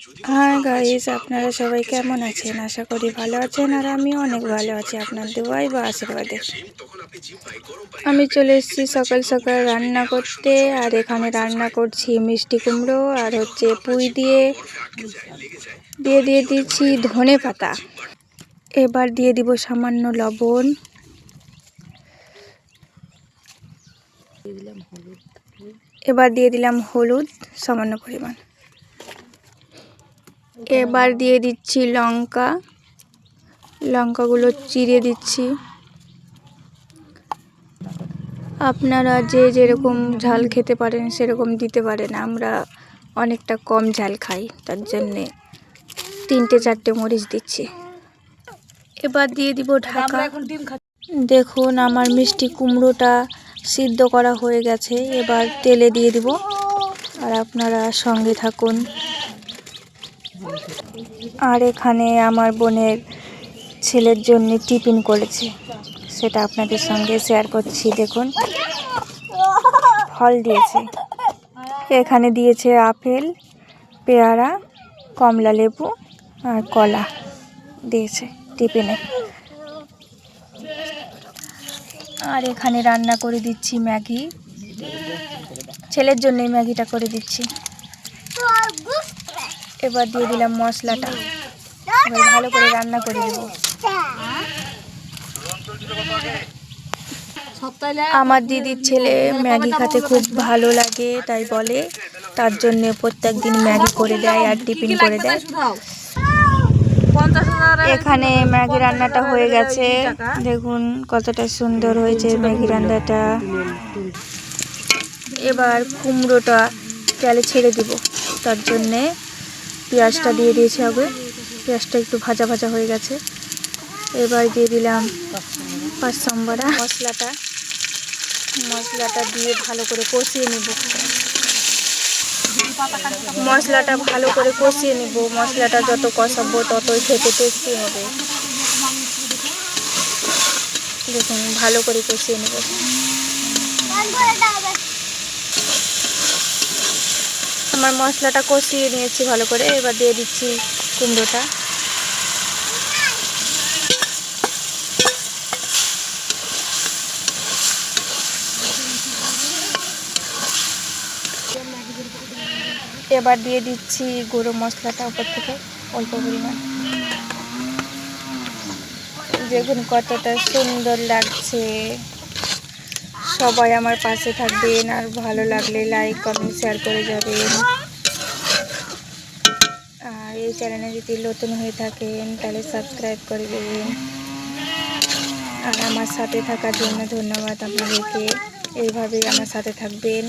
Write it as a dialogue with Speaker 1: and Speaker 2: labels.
Speaker 1: Hi guys, আপনারা সবাই কেমন আছেন? আশা করি ভালো আছেন। আর আমি অনেক ভালো আছি আপনার দোয়াই বা আশীর্বাদে। আমি চলে এসেছি সকাল সকাল রান্না করতে। আর এখানে রান্না করছি মিষ্টি কুমড়ো আর হচ্ছে পুঁই দিয়ে দিচ্ছি ধনে পাতা। এবার দিয়ে দিব সামান্য লবণ, এবার দিয়ে দিলাম হলুদ সামান্য পরিমাণ, এবার দিয়ে দিচ্ছি লঙ্কাগুলো চিড়ে দিচ্ছি। আপনারা যে যেরকম ঝাল খেতে পারেন সেরকম দিতে পারেন। আমরা অনেকটা কম ঝাল খাই, তার জন্যে 3-4টে মরিচ দিচ্ছি। এবার দিয়ে দিব ঢাকা। দেখুন আমার মিষ্টি কুমড়োটা সিদ্ধ করা হয়ে গেছে। এবার তেলে দিয়ে দিব, আর আপনারা সঙ্গে থাকুন। আর এখানে আমার বোনের ছেলের জন্য টিফিন করেছে, সেটা আপনাদের সঙ্গে শেয়ার করছি। দেখুন ফল দিয়েছে, এখানে দিয়েছে আপেল, পেয়ারা, কমলা লেবু আর কলা দিয়েছে টিফিনে। আর এখানে রান্না করে দিচ্ছি ম্যাগি, ছেলের জন্যই ম্যাগিটা করে দিচ্ছি। এবার দিয়ে দিলাম মশলাটা, এবার ভালো করে রান্না করে দেব। আমার দিদির ছেলে ম্যাগি খেতে খুব ভালো লাগে, তাই বলে, তার জন্য প্রত্যেক দিন ম্যাগি করে দেয় আর টিফিন করে দেয়। এখানে ম্যাগি রান্নাটা হয়ে গেছে, দেখুন কতটা সুন্দর হয়েছে ম্যাগি রান্নাটা। এবার কুমড়োটা তেলে ছেড়ে দিব, তার জন্যে পেঁয়াজটা দিয়ে দিয়েছি আগে। পেঁয়াজটা একটু ভাজা ভাজা হয়ে গেছে। এবার দিয়ে দিলাম পাঁচসাম্বারা মশলাটা দিয়ে ভালো করে কষিয়ে নেব। মশলাটা ভালো করে কষিয়ে নেব। মশলাটা যত কষাবো ততই খেতে টেস্টি হবে। দেখুন ভালো করে কষিয়ে নেব। আমার মশলাটা কষিয়ে নিয়েছি ভালো করে। এবার দিয়ে দিচ্ছি কুমড়োটা। এবার দিয়ে দিচ্ছি গুঁড়ো মশলাটা উপর থেকে অল্প পরিমাণ। দেখুন কতটা সুন্দর লাগছে। সবাই আমার পাশে থাকবেন, আর ভালো লাগলে লাইক কমেন্ট শেয়ার করে যাবেন। আর এই চ্যানেলে যদি নতুন হয়ে থাকেন তাহলে সাবস্ক্রাইব করে দেবেন। আর আমার সাথে থাকার জন্য ধন্যবাদ আপনাদেরকে। এইভাবেই আমার সাথে থাকবেন।